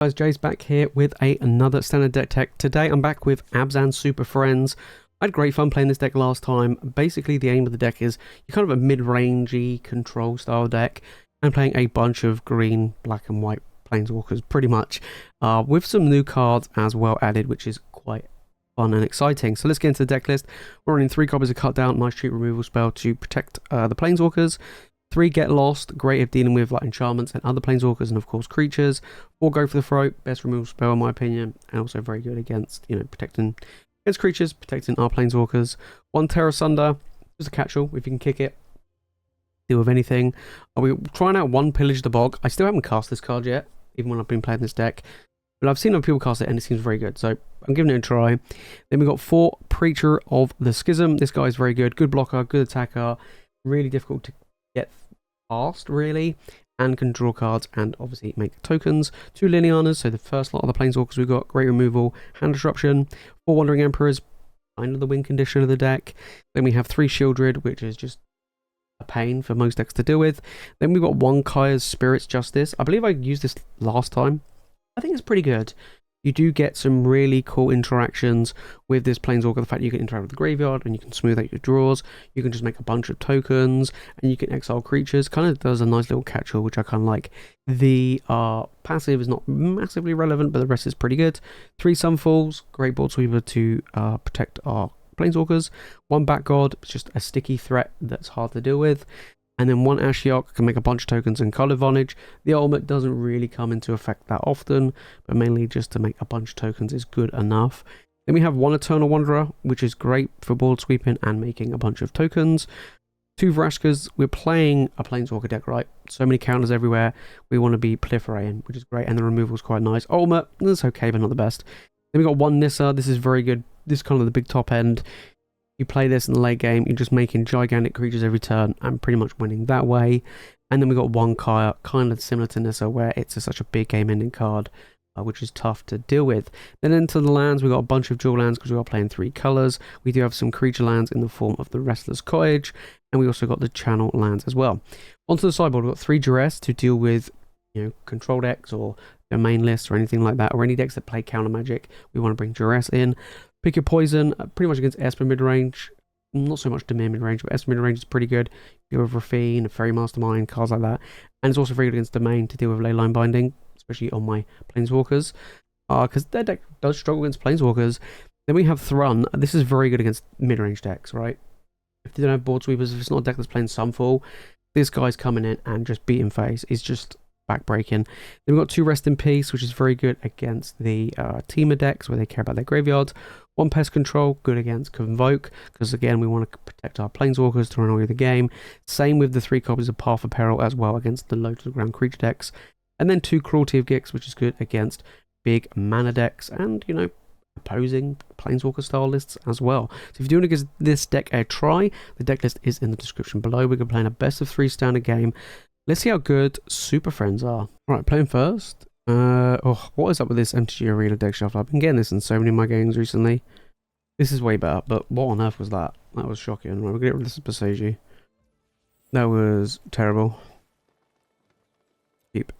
Guys, Jay's back here with another standard deck tech. Today I'm back with Abzan Super Friends. I had great fun playing this deck last time. Basically the aim of the deck is you're kind of a mid-rangey control style deck and playing a bunch of green, black and white planeswalkers pretty much, with some new cards as well added, which is quite fun and exciting. So let's get into the deck list. We're running 3 copies of Cut Down, nice cheap removal spell to protect the planeswalkers. 3 Get Lost, great if dealing with like enchantments and other planeswalkers and of course creatures. 4 Go for the Throat, best removal spell in my opinion, and also very good against, protecting against creatures, protecting our planeswalkers. 1 Tear Asunder, just a catch-all if you can kick it, deal with anything. We're trying out 1 Pillage the Bog. I still haven't cast this card yet, even when I've been playing this deck, but I've seen other people cast it and it seems very good, so I'm giving it a try. Then we've got 4 Preacher of the Schism. This guy is very good, good blocker, good attacker, really difficult to get past really, and can draw cards and obviously make tokens. 2 Lilianas, so the first lot of the planeswalkers we've got, great removal, hand disruption. 4 Wandering Emperors, kind of the win condition of the deck. Then we have 3 Sheoldred, which is just a pain for most decks to deal with. Then we've got 1 Kaya's Spirit's Justice. I believe I used this last time. I think it's pretty good. You do get some really cool interactions with this planeswalker. The fact you can interact with the graveyard and you can smooth out your draws. You can just make a bunch of tokens and you can exile creatures. Kind of does a nice little catch-all, which I kind of like. The passive is not massively relevant, but the rest is pretty good. 3 Sunfalls, great board sweeper to protect our planeswalkers. 1 Bat God, it's just a sticky threat that's hard to deal with. And then 1 Ashiok can make a bunch of tokens and card advantage. The ultimate doesn't really come into effect that often, but mainly just to make a bunch of tokens is good enough. Then we have 1 Eternal Wanderer, which is great for board sweeping and making a bunch of tokens. 2 Vraskas. We're playing a planeswalker deck, right? So many counters everywhere. We want to be proliferating, which is great, and the removal is quite nice. Ultimate, that's okay, but not the best. Then we got 1 Nissa. This is very good. This is kind of the big top end. You play this in the late game, you're just making gigantic creatures every turn and pretty much winning that way. And then we got 1 Kaya, kind of similar to Nissa, where it's such a big game ending card, which is tough to deal with. Then into the lands, we got a bunch of dual lands because we are playing 3 colours. We do have some creature lands in the form of the Restless Cottage, and we also got the channel lands as well. Onto the sideboard, we've got 3 Duress to deal with, control decks or domain lists or anything like that, or any decks that play counter magic. We want to bring Duress in. Pick your poison, pretty much against Esper midrange. Not so much Demir midrange, but Esper midrange is pretty good. You go with Rafine, Fairy Mastermind, cards like that. And it's also very good against Domain to deal with Leyline Binding, especially on my Planeswalkers. Because their deck does struggle against Planeswalkers. Then we have Thrun. This is very good against midrange decks, right? If they don't have board sweepers, if it's not a deck that's playing Sunfall, this guy's coming in and just beating face. Is just backbreaking. Then we've got 2 Rest in Peace, which is very good against the Teamer decks where they care about their graveyards. 1 Pest Control, good against Convoke, because again we want to protect our planeswalkers to run away with the game. Same with the 3 copies of Path of Peril as well against the low to the ground creature decks. And then 2 Cruelty of Gix, which is good against big mana decks and, opposing planeswalker style lists as well. So if you're doing this deck a try, the deck list is in the description below. We're going to play in a best of 3 standard game. Let's see how good Super Friends are. Alright, playing first. What is up with this MTG Arena deck shuffle? I've been getting this in so many of my games recently. This is way better, but what on earth was that? That was shocking. Right, we're going to get rid of this Boseiju. That was terrible. Keep.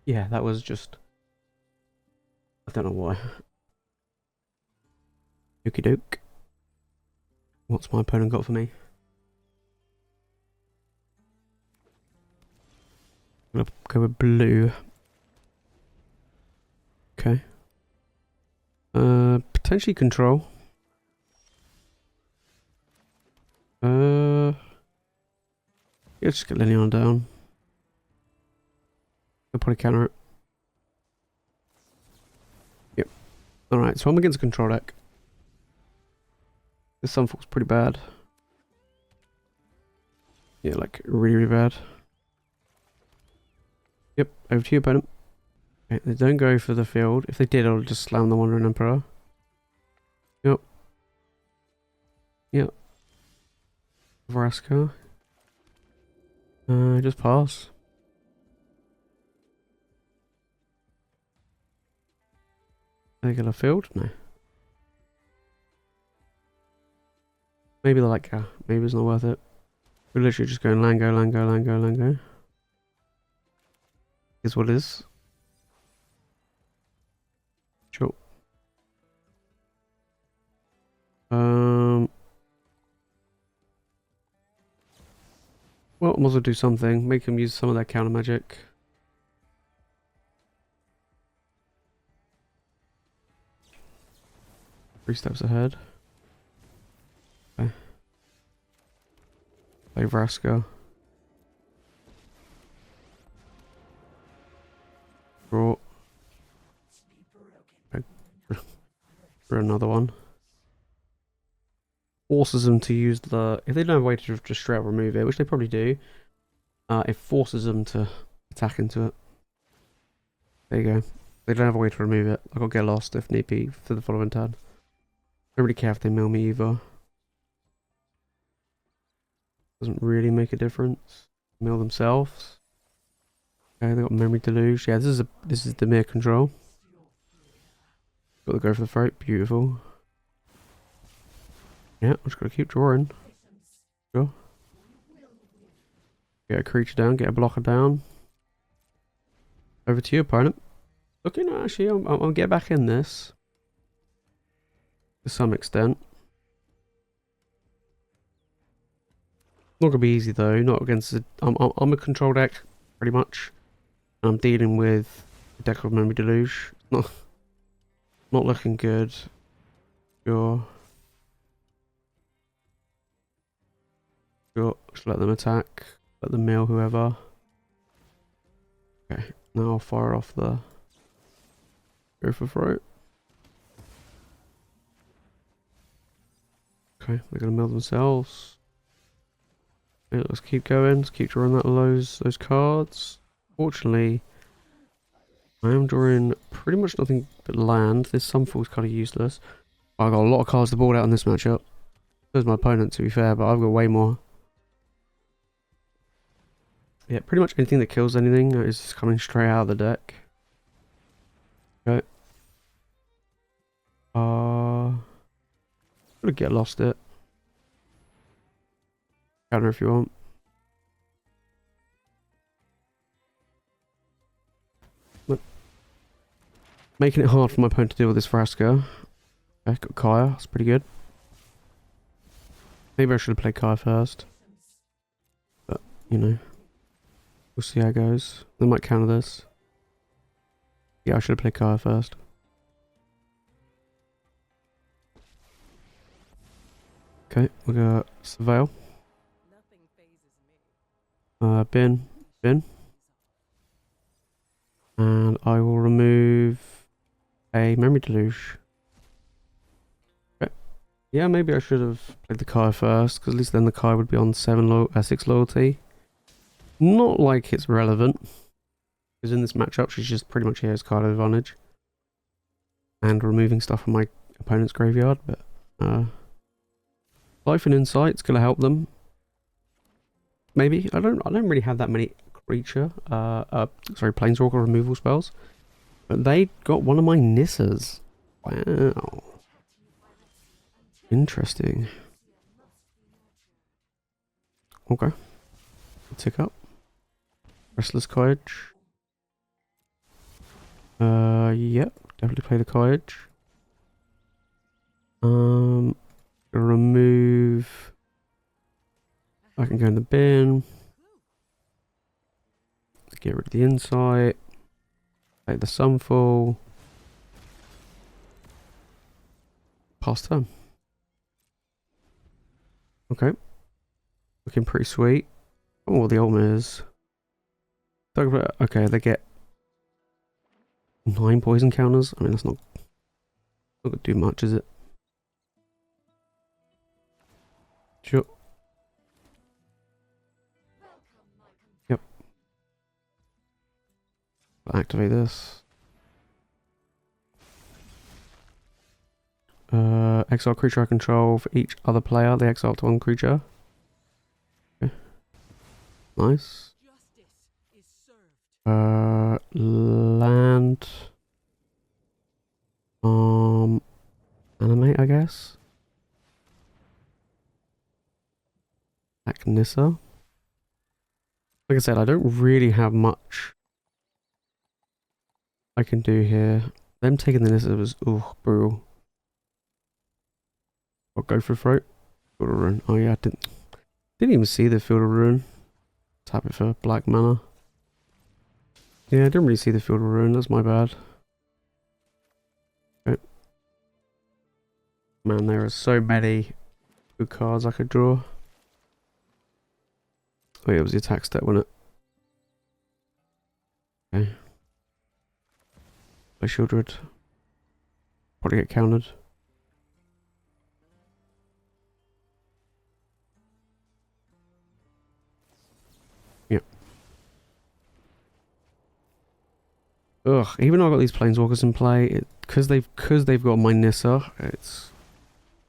Yeah, that was just... I don't know why. Okie doke. What's my opponent got for me? I'm gonna go with blue. Okay. Potentially control. Yeah, just get Liliana down. I'll probably counter it. Yep. Alright, so I'm against a control deck. This Sunfall's pretty bad. Yeah, like really, really bad. Yep, over to you, opponent. Okay, they don't go for the field. If they did, I'll just slam the Wandering Emperor. Yep. Yep. Vraska. Just pass. Are they gonna field? No. Maybe they're like, maybe it's not worth it. We're literally just going Lango, Lango, Lango, Lango. Is what it is. Well, I might as well do something. Make them use some of their counter magic. 3 steps ahead. Okay. Play Vraska. Draw. Okay. For another one. Forces them to use the... If they don't have a way to just straight up remove it, which they probably do, it forces them to attack into it. There you go. They don't have a way to remove it. I'll get lost if need be for the following turn. Don't really care if they mill me either. Doesn't really make a difference. Mill themselves. Okay, they got Memory Deluge. Yeah, this is the Mire control. Got to go for the throat. Beautiful. Yeah, I'm just gotta keep drawing. Sure. Get a creature down, get a blocker down. Over to you, opponent. Okay, no, actually, I'll get back in this. To some extent. Not gonna be easy though, not against the... I'm a control deck, pretty much. I'm dealing with a deck of Memory Deluge. Not looking good. Sure. Sure, just let them attack. Let them mill whoever. Okay, now I'll fire off the... Go for throat. Okay, they're gonna mill themselves. Yeah, let's keep going. Let's keep drawing that those cards. Fortunately, I am drawing pretty much nothing but land. This Sunfall is kind of useless. I got a lot of cards to board out in this matchup. There's my opponent, to be fair, but I've got way more. Yeah, pretty much anything that kills anything is coming straight out of the deck. Okay. Gonna get lost it. Counter if you want. But making it hard for my opponent to deal with this Vraska. Okay, got Kaya, that's pretty good. Maybe I should have played Kaya first. But, you know. We'll see how it goes. They might counter this. Yeah, I should have played Kaya first. Okay, we got Surveil. Bin. And I will remove a Memory Deluge. Okay. Yeah, maybe I should have played the Kaya first, because at least then the Kaya would be on 6 loyalty. Not like it's relevant, because in this matchup she's just pretty much here as card advantage. And removing stuff from my opponent's graveyard, but Life and Insight's gonna help them. Maybe. I don't really have that many creature planeswalker removal spells. But they got one of my Nissas. Wow. Interesting. Okay. Tick up. Restless Cottage. Yep, definitely play the Cottage. Remove. I can go in the bin. Get rid of the Insight. Take the Sunfall. Pass turn. Okay. Looking pretty sweet. I don't know what the ultimate is. Okay, they get 9 poison counters. I mean, that's not gonna do much, is it? Sure. Yep. Activate this. Exile creature I control for each other player. They exile to one creature. Okay. Nice. Land. Animate, I guess. Like Nissa. Like I said, I don't really have much I can do here. Them taking the Nissa was brutal. I'll go for throat. Field of Ruin. Oh yeah, I didn't even see the Field of Ruin. Tap it for black mana. Yeah, I didn't really see the Field of Ruin, that's my bad. Okay. Man, there are so many good cards I could draw. Oh yeah, it was the attack step, wasn't it? Okay. Play Sheoldred. Probably get countered. Yep. Ugh, even though I've got these Planeswalkers in play, because they've got my Nissa, it's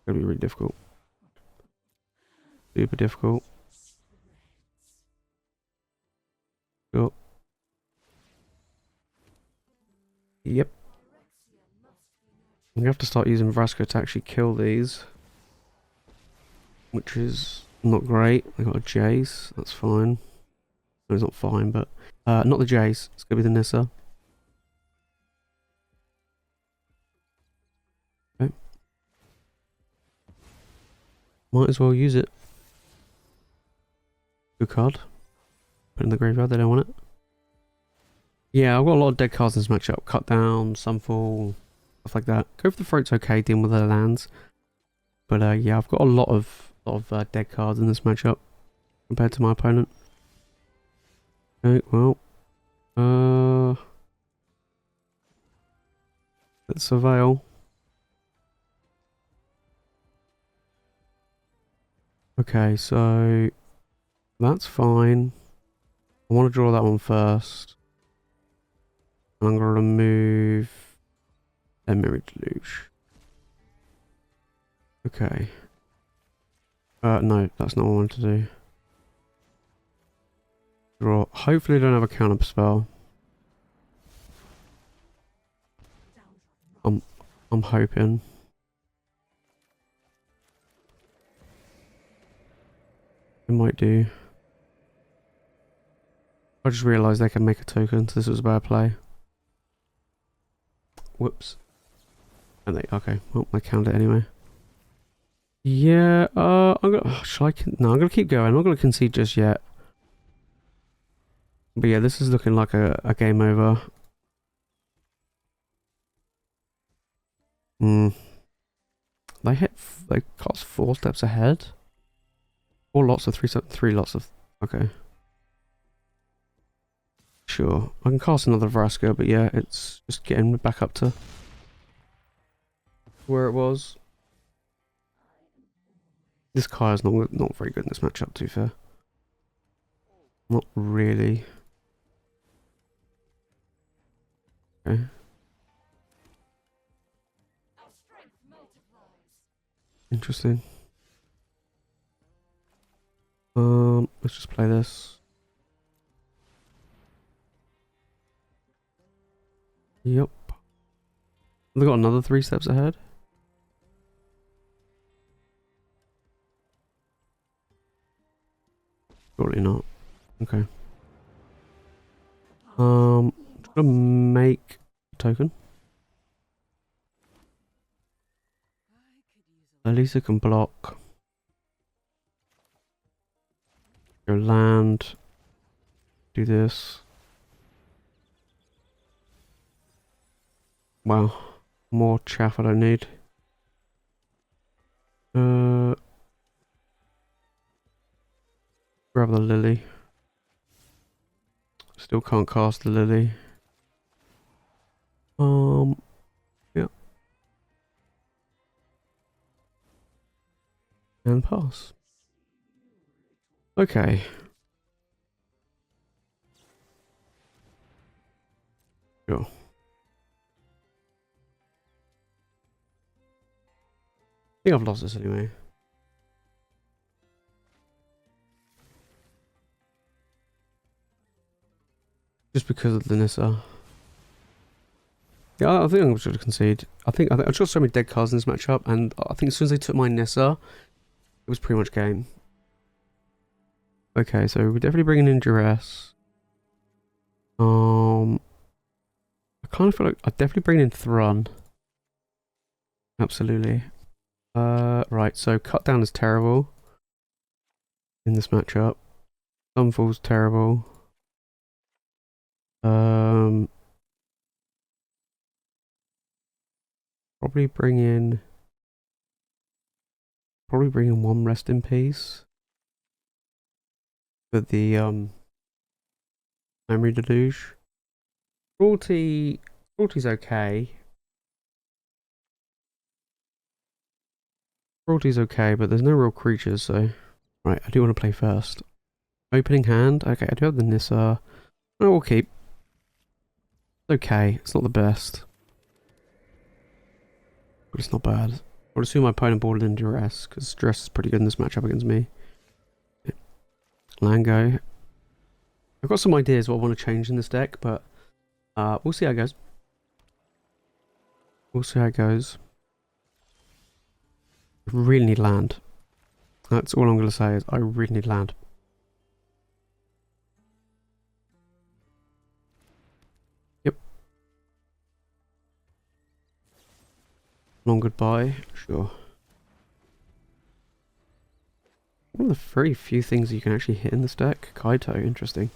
gonna be really difficult. Super difficult. Cool. Yep. I'm gonna have to start using Vraska to actually kill these, which is not great. I got a Jace, that's fine. No, it's not fine, but not the Jace. It's gonna be the Nissa. Okay. Might as well use it. Good card. Put in the graveyard. They don't want it. Yeah, I've got a lot of dead cards in this matchup. Cut down, Sunfall, stuff like that. Go for the Throat's okay, dealing with their lands. But yeah, I've got a lot of dead cards in this matchup compared to my opponent. Okay, well, let's surveil. Okay, so that's fine. I want to draw that one first. And I'm going to remove a Mire Deluge. Okay. No, that's not what I wanted to do. Draw. Hopefully I don't have a counter spell. I'm hoping. It might do. I just realised they can make a token, so this was a bad play. Whoops. And they, okay, well, I count it anyway. Yeah, I'm gonna, shall I, no, I'm gonna keep going. I'm not gonna concede just yet. But yeah, this is looking like a game over. They cast 4 steps ahead. 4 lots of 3 lots of, okay. Sure, I can cast another Vraska, but yeah, it's just getting back up to where it was. This card is not very good in this matchup, to be fair. Not really. Okay. Interesting. Let's just play this. Yep. They got another 3 steps ahead. Surely not. Okay. I'm gonna make a token. At least it can block. Go land. Do this. Wow. More chaff I don't need. Grab the Lily. Still can't cast the Lily. Yeah. And pass. Okay. Sure. I think I've lost this anyway. Just because of the Nissa. Yeah, I think I'm just going to concede. I think I just got so many dead cards in this matchup, and I think as soon as they took my Nissa, it was pretty much game. Okay, so we're definitely bringing in Duress. I kind of feel like I'm definitely bringing in Thrun. Absolutely. Right, so cut down is terrible in this matchup. Sunfall's terrible. Probably bring in one Rest in Peace for the Memory Deluge. Cruelty's okay. Cruelty's okay, but there's no real creatures, so right, I do want to play first. Opening hand. Okay, I do have the Nissa. I will keep. It's okay. It's not the best. But it's not bad. I'll assume my opponent boarded in Duress, because Duress is pretty good in this matchup against me. Yeah. Lango. I've got some ideas what I want to change in this deck, but we'll see how it goes. We'll see how it goes. I really need land. That's all I'm going to say is I really need land. Yep. Long goodbye. Sure. One of the very few things you can actually hit in this deck. Kaito, interesting.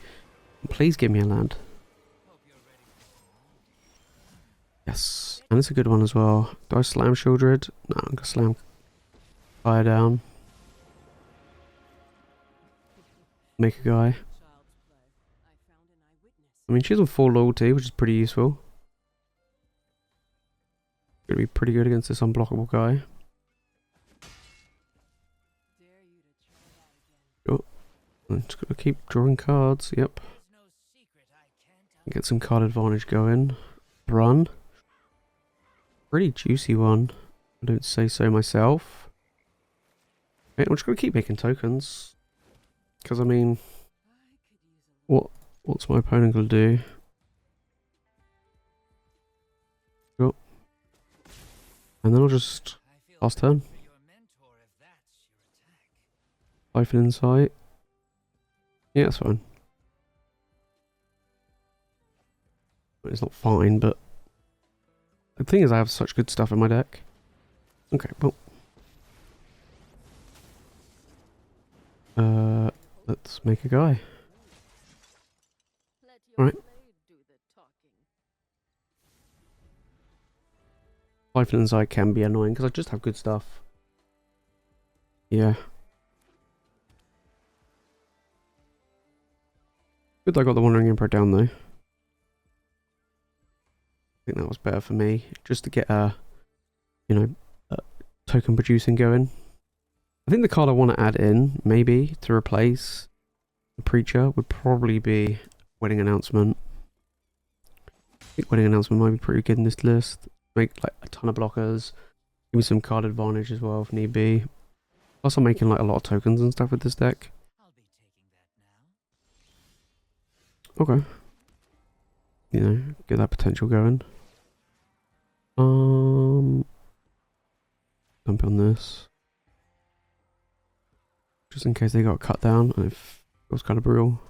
Please give me a land. Yes. And it's a good one as well. Do I slam Sheoldred? No, I'm going to slam fire down. Make a guy. I mean, she's on 4 loyalty, which is pretty useful. Gonna be pretty good against this unblockable guy. Oh, I'm just gonna keep drawing cards. Yep. Get some card advantage going. Run. Pretty juicy one. I don't say so myself. Okay, I'm just gonna keep making tokens. Because I mean, what's my opponent gonna do? Cool. And then I'll just last turn. Siphon Insight. Yeah, that's fine. It's not fine, but the thing is I have such good stuff in my deck. Okay, well. Let's make a guy. Alright. Siphon Insight can be annoying because I just have good stuff. Yeah. Good I got the Wandering Emperor down though. I think that was better for me. Just to get token producing going. I think the card I want to add in, maybe, to replace the Preacher would probably be Wedding Announcement. I think Wedding Announcement might be pretty good in this list. Make like a ton of blockers. Give me some card advantage as well if need be. Plus I'm making like a lot of tokens and stuff with this deck. Okay. You know, get that potential going. Dump on this. Just in case they got cut down, and if it was kind of brutal.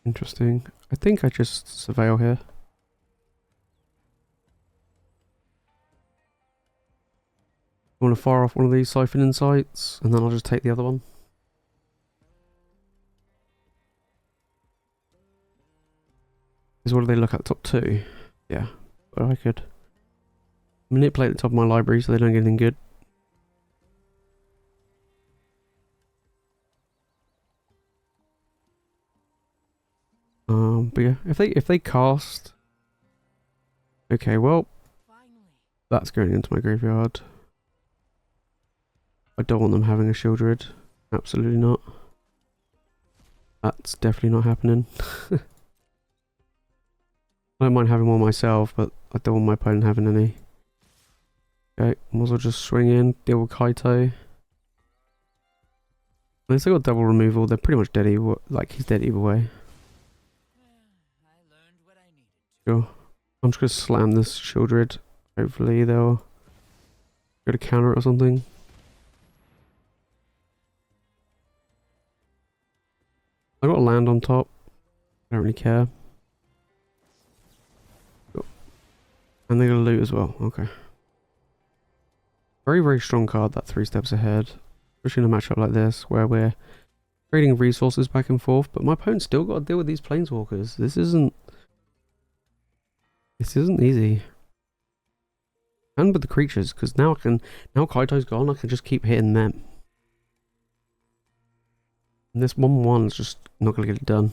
Interesting. I think I just surveil here. I want to fire off one of these Siphon Insights, and then I'll just take the other one. Is what do they look at? Top 2? Yeah, but I could manipulate the top of my library so they don't get anything good. But yeah, if they cast, okay, well, that's going into my graveyard. I don't want them having a Sheoldred. Absolutely not. That's definitely not happening. I don't mind having one myself, but I don't want my opponent having any. Okay, might as well just swing in, deal with Kaito. Unless they got double removal, they're pretty much dead either, like he's dead either way. Sure. I'm just gonna slam this Sheoldred. Hopefully they'll go to counter it or something. I got land on top. I don't really care. And they're gonna loot as well. Okay. Very, very strong card, that 3 steps ahead. Especially in a matchup like this, where we're trading resources back and forth, but my opponent's still got to deal with these planeswalkers. This isn't easy. And with the creatures, because now Kaito's gone, I can just keep hitting them. And this 1/1 is just not going to get it done.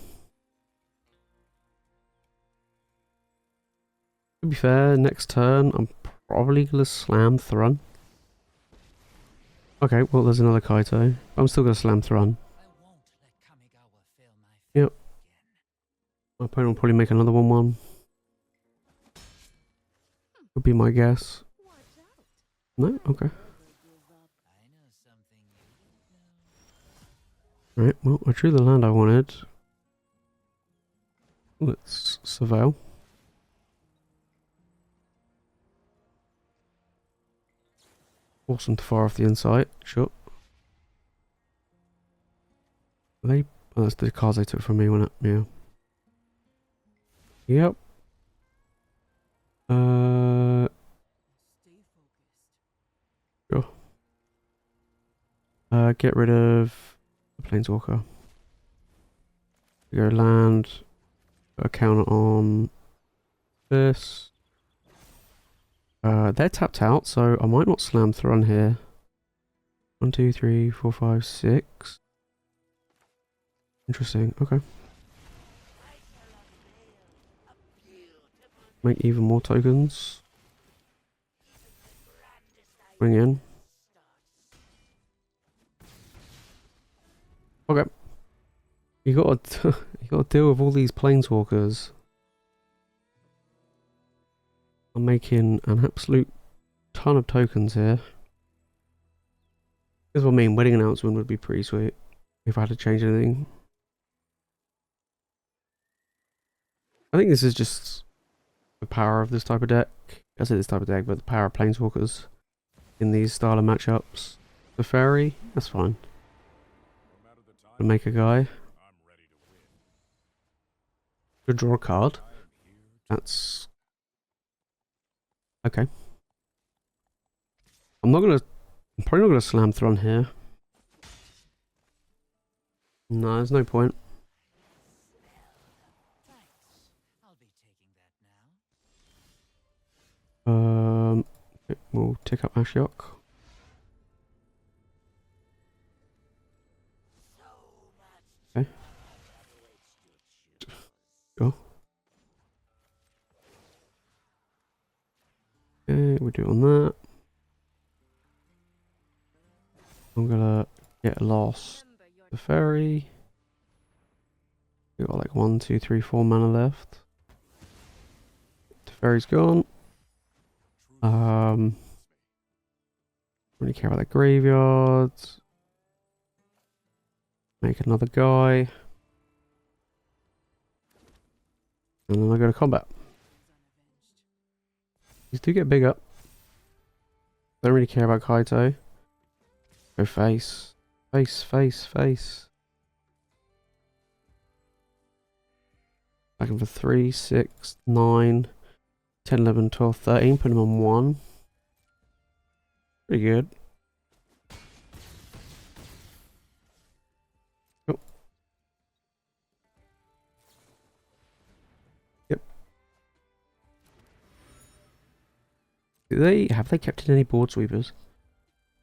To be fair, next turn, I'm probably going to slam Thrun. Okay, well, there's another Kaito. I'm still going to slam Thrun. Yep. My opponent will probably make another 1/1. Would be my guess. No? Okay. Right, well, I drew the land I wanted. Let's surveil. Force them to fire off the inside. Sure. Are they? Oh, that's the cards they took from me, wasn't it? Yeah. Yep. Sure. Get rid of the Planeswalker. We go land. Put a counter on this. They're tapped out, so I might not slam Thrun here. 1, 2, 3, 4, 5, 6. Interesting. Okay. Make even more tokens. Bring in. Okay. You gotta deal with all these planeswalkers. I'm making an absolute ton of tokens here. Here's what I mean, wedding announcement would be pretty sweet if I had to change anything. I think this is just the power of this type of deck. I say this type of deck, but the power of planeswalkers in these style of matchups. The fairy, that's fine. Make a guy. Could draw a card. That's okay. I'm probably not gonna slam Thrun here. No, there's no point. We'll tick up Ashiok. Okay. Go. Okay, we do it on that. I'm gonna get lost. The fairy. We got like 1, 2, 3, 4 mana left. The fairy's gone. Don't really care about the graveyards. Make another guy. And then I go to combat. These do get bigger. Don't really care about Kaito. Go face. Face, face, face. Looking for 3, 6, 9, 10, 11, 12, 13. Put him on 1. Pretty good. Oh. Yep. Have they kept in any board sweepers?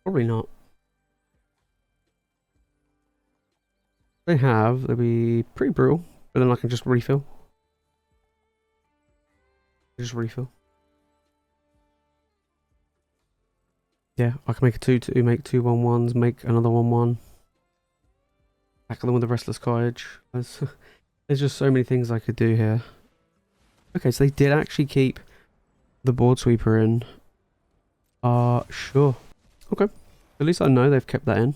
Probably not. If they have, they'll be pretty brutal, but then I can just refill. Just refill. Yeah, I can make a 2/2, make 2 1/1s, make another 1/1. Tackle them with the Restless Cottage. There's just so many things I could do here. Okay, so they did actually keep the board sweeper in. Sure. Okay. At least I know they've kept that in.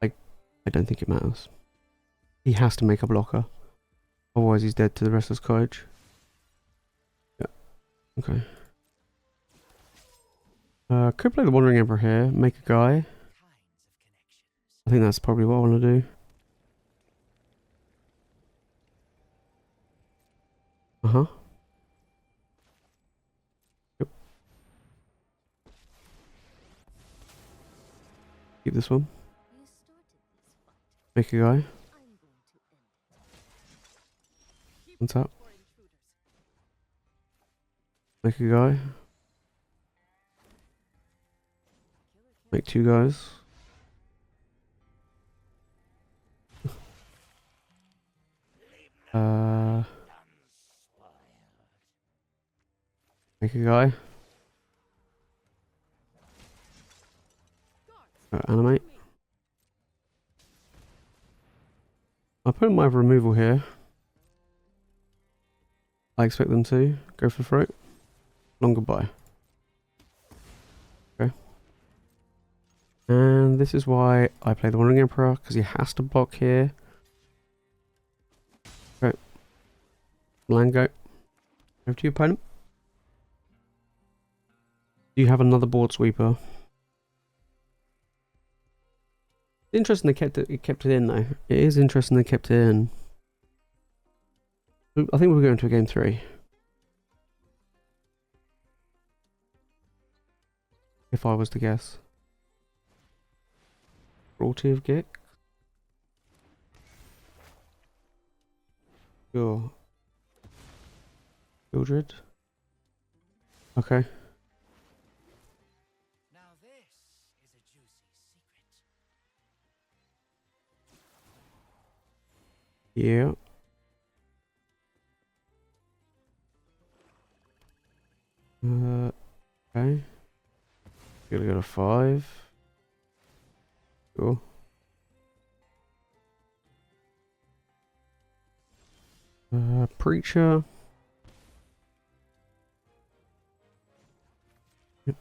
I don't think it matters. He has to make a blocker. Otherwise he's dead to the Restless Cottage. Yeah. Okay. Could play the Wandering Emperor here, make a guy. I think that's probably what I want to do. Uh-huh. Yep. Keep this one. Make a guy. What's up? Make a guy. Make 2 guys. Make a guy. Animate. I'll put my removal here. I expect them to go for throat. Long goodbye. Okay. And this is why I play the Wandering Emperor, because he has to block here. Okay. Land go. Over to your opponent. Do you have another board sweeper? It's interesting they kept it in though. It is interesting they kept it in. I think we're going to a game 3. If I was to guess. Cruelty of Gix. Sure. Sheoldred. Okay. Now this is a juicy secret. Yeah. Okay. Gonna go to 5. Cool. Preacher. Yep.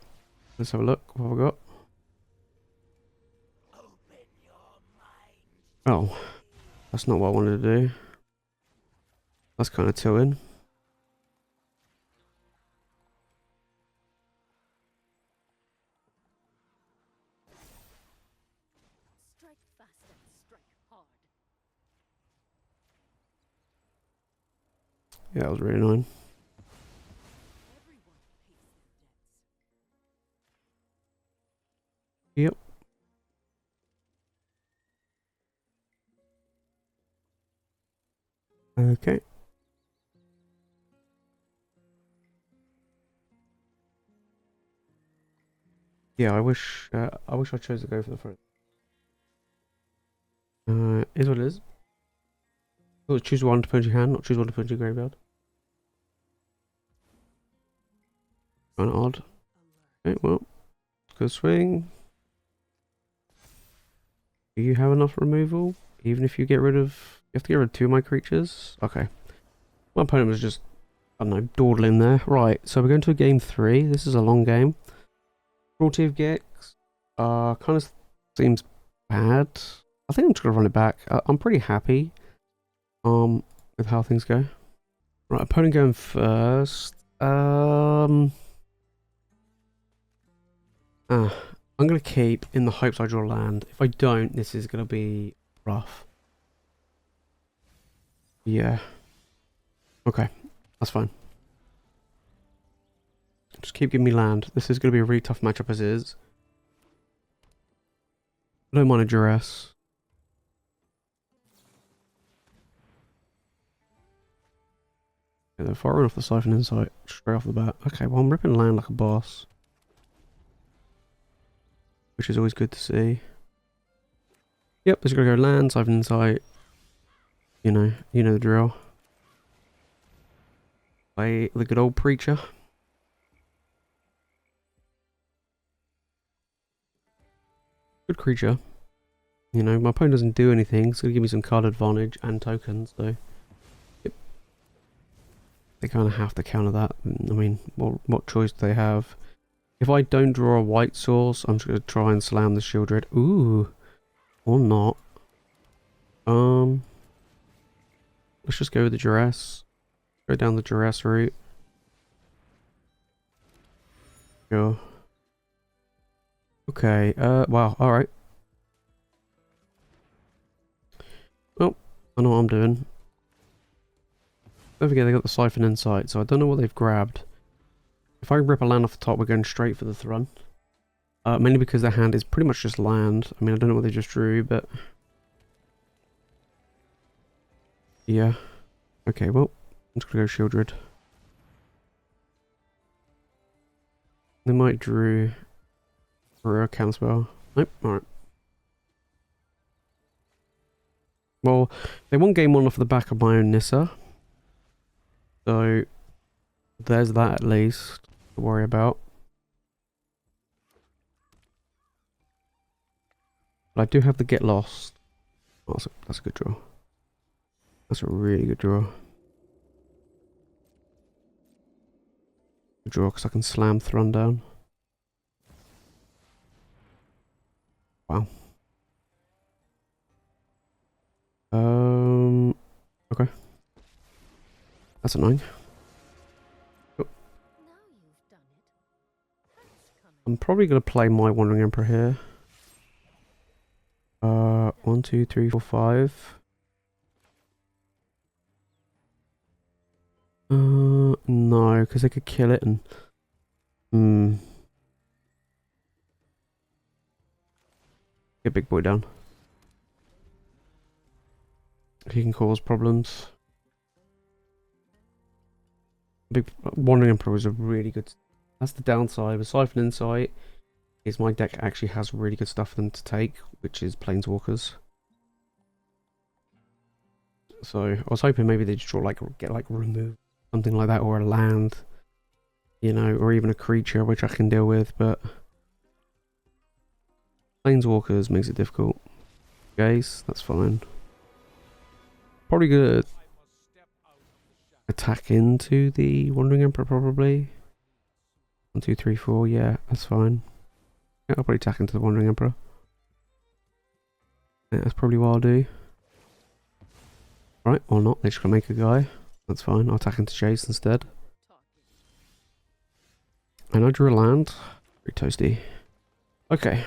Let's have a look. What have we got? Oh, that's not what I wanted to do. That's kind of tilting. Strike fast and strike hard. Yeah, that was really annoying. Everyone pays their debts. Yep. Okay. Yeah, I wish I chose to go for the front. Is what it is. Oh, choose one to put in your hand, not choose one to put in your graveyard. Kind of odd. Okay, well, good swing. Do you have enough removal? Even if you get rid of... You have to get rid of 2 of my creatures? Okay. My opponent was just, I don't know, dawdling there. Right, so we're going to a game 3. This is a long game. Cruelty of Gix. Kind of seems bad. I think I'm just going to run it back. I'm pretty happy with how things go. Right, opponent going first. I'm going to keep in the hopes I draw land. If I don't, this is going to be rough. Yeah. Okay, that's fine. Just keep giving me land. This is going to be a really tough matchup as is. I don't mind a duress. Okay, they're firing off the Siphon Insight straight off the bat. Okay, well I'm ripping land like a boss, which is always good to see. Yep, just gonna go land, Siphon Insight. You know the drill. Play the good old preacher. Good creature. You know, my opponent doesn't do anything. It's gonna give me some card advantage and tokens, so yep. They kind of have to counter that. I mean, what choice do they have? If I don't draw a white source, I'm just gonna try and slam the Sheoldred. Ooh, or not. Let's just go with the duress. Go down the duress route. Go. Okay, wow, alright. Well, I know what I'm doing. Don't forget they got the Siphon Insight, so I don't know what they've grabbed. If I rip a land off the top, we're going straight for the Thrun. Mainly because their hand is pretty much just land. I mean, I don't know what they just drew, but... Yeah. Okay, well, I'm just gonna go Sheoldred. They might drew for a counterspell. Nope, alright. Well, they won game 1 off the back of my own Nissa. So, there's that at least to worry about. But I do have the Get Lost. Oh, that's a good draw. That's a really good draw. Good draw because I can slam Thrun down. Wow. Okay. That's annoying. Oh. Now you've done it. That's coming. I'm probably gonna play my Wandering Emperor here. 1, 2, 3, 4, 5. No, because they could kill it and... Get big boy down. He can cause problems. Big Wandering Emperor is a really good... That's the downside. With Siphon Insight, is my deck actually has really good stuff for them to take, which is Planeswalkers. So I was hoping maybe they just draw get remove something like that, or a land, you know, or even a creature which I can deal with, but Planeswalkers makes it difficult. Jace, that's fine. Probably gonna attack into the Wandering Emperor probably. 1, 2, 3, 4, yeah, that's fine. Yeah, I'll probably attack into the Wandering Emperor. Yeah, that's probably what I'll do. Right, or not, they're just gonna make a guy. That's fine, I'll attack into Jace instead. And I drew a land. Very toasty. Okay.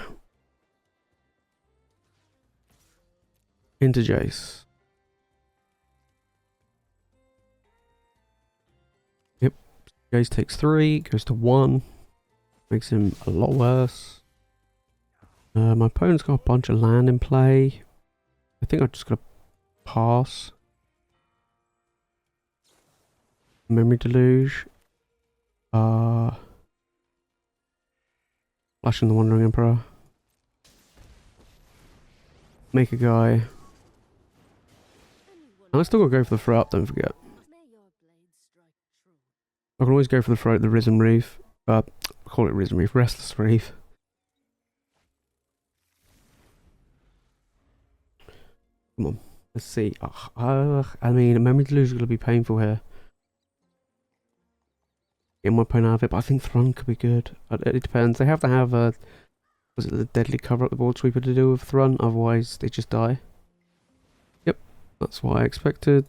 Into Jace. Yep. Jace takes 3, goes to 1. Makes him a lot worse. My opponent's got a bunch of land in play. I think I'm just gonna pass. Memory Deluge. Flashing the Wandering Emperor. Make a guy. And I still gotta go for the throat, don't forget. May your blade strike true. I can always go for the throat, the Risen Reef. Call it Risen Reef, Restless Reef. Come on, let's see. I mean, Memory Deluge is gonna be painful here. Get my opponent out of it, but I think Thrun could be good. It depends. They have to have a... Was it the Deadly Cover up the Board Sweeper to do with Thrun? Otherwise, they just die. Yep, that's what I expected.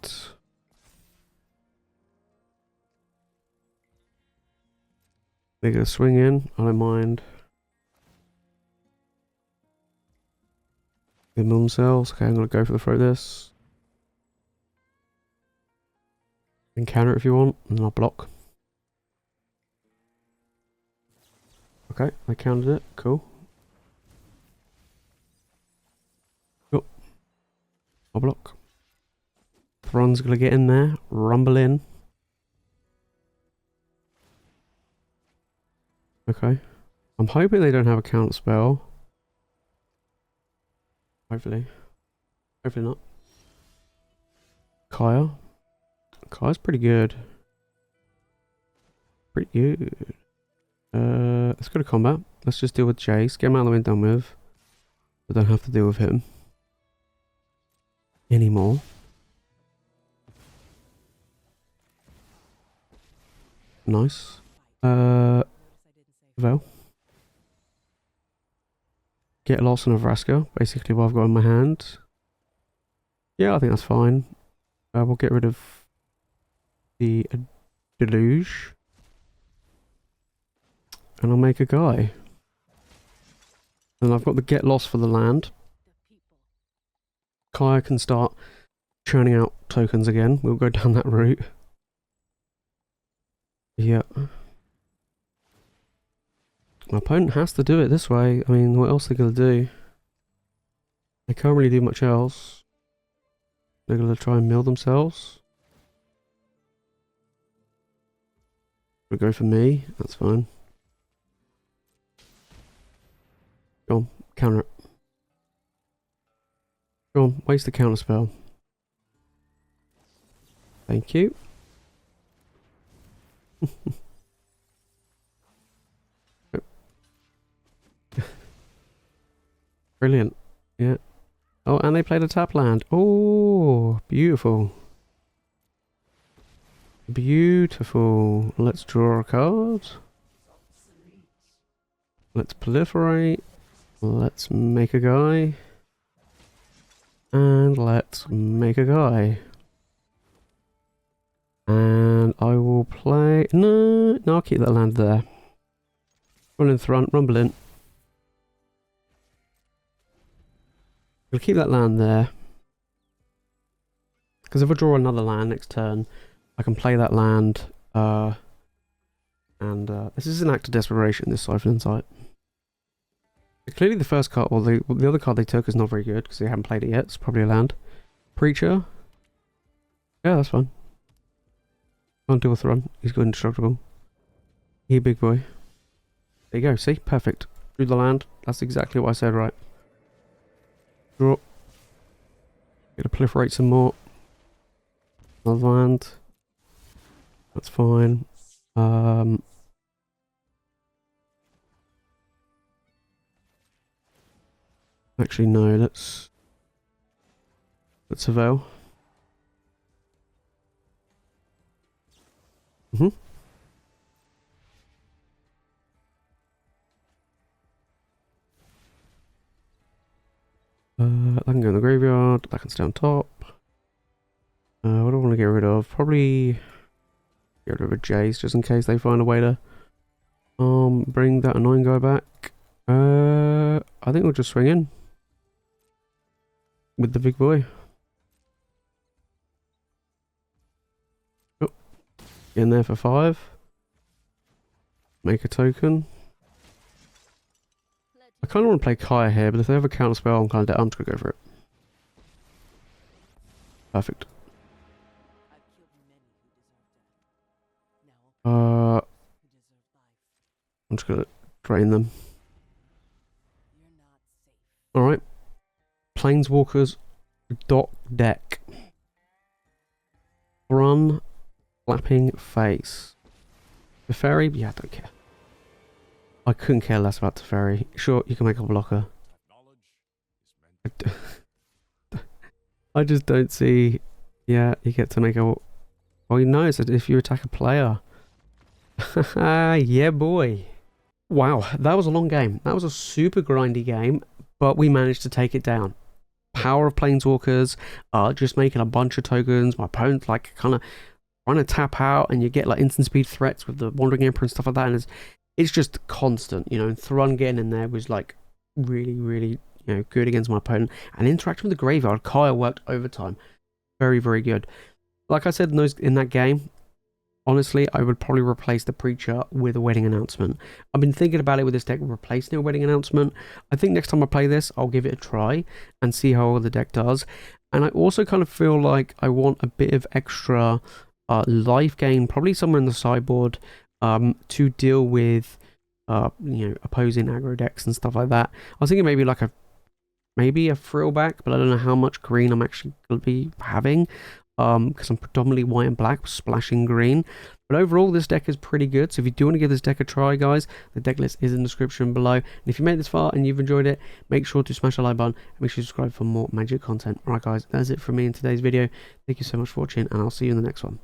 They're going to swing in. I don't mind. Give them themselves. Okay, I'm going to go for the throw this. You can counter it if you want, and then I'll block. Okay, I counted it. Cool. Cool. I'll block. Thrun's gonna get in there, rumble in. Okay. I'm hoping they don't have a counter spell. Hopefully. Hopefully not. Kaya. Kaya's pretty good. Pretty good. Let's go to combat. Let's just deal with Jace. Get him out of the way and done with. We don't have to deal with him anymore. Nice. Vel. Get lost on a Vraska. Basically what I've got in my hand. Yeah, I think that's fine. We'll get rid of the Deluge. And I'll make a guy. And I've got the Get Lost for the land. Kaya can start churning out tokens again. We'll go down that route. Yeah. My opponent has to do it this way. I mean, what else are they going to do? They can't really do much else. They're going to try and mill themselves. We'll go for me. That's fine. Go on, counter it. Go on, waste the counter spell. Thank you. Brilliant. Yeah. Oh, and they played a tap land. Oh, beautiful. Beautiful. Let's draw a card. Let's proliferate. Let's make a guy. And let's make a guy. And I will play... No, I'll keep that land there. Run in front, rumble in. We'll keep that land there. Because if I draw another land next turn, I can play that land. This is an act of desperation, this Siphon Insight. Clearly the first card, well the other card they took is not very good because they haven't played it yet. It's probably a land. Preacher. Yeah, that's fine. Can't deal with run. He's good indestructible. He big boy. There you go, see? Perfect. Drew the land. That's exactly what I said, right? Draw. Get to proliferate some more. Another land. That's fine. Actually, no. Let's avail. That can go in the graveyard. That can stay on top. What do I want to get rid of? Probably get rid of a Jace just in case they find a way to bring that annoying guy back. I think we'll just swing in with the big boy. Oh, get in there for 5. Make a token. I kind of want to play Kaya here, but if they have a counter spell, I'm just going to go for it. Perfect. I'm just going to drain them. Alright. Planeswalkers dot deck. Run flapping face. Teferi? Yeah, I don't care. I couldn't care less about Teferi. Sure, you can make a blocker. I just don't see... Yeah, you get to make a... Oh, you know, it's if you attack a player. Yeah, boy. Wow, that was a long game. That was a super grindy game, but we managed to take it down. Power of Planeswalkers, just making a bunch of tokens. My opponent's like kind of trying to tap out, and you get like instant speed threats with the Wandering Emperor and stuff like that, and it's just constant, you know. And Thrun getting in there was like really, really, you know, good against my opponent. And interacting with the graveyard, Kaya worked overtime. Very, very good. Like I said in that game, honestly, I would probably replace the Preacher with a Wedding Announcement. I've been thinking about it with this deck, replacing a Wedding Announcement. I think next time I play this, I'll give it a try and see how well the deck does. And I also kind of feel like I want a bit of extra life gain, probably somewhere in the sideboard, to deal with, you know, opposing aggro decks and stuff like that. I was thinking maybe like maybe a frill back, but I don't know how much green I'm actually going to be having. Because I'm predominantly white and black, splashing green. But overall, this deck is pretty good. So if you do want to give this deck a try, guys, the deck list is in the description below. And if you made it this far and you've enjoyed it, make sure to smash the like button and make sure you subscribe for more Magic content. Alright, guys, that's it from me in today's video. Thank you so much for watching, and I'll see you in the next one.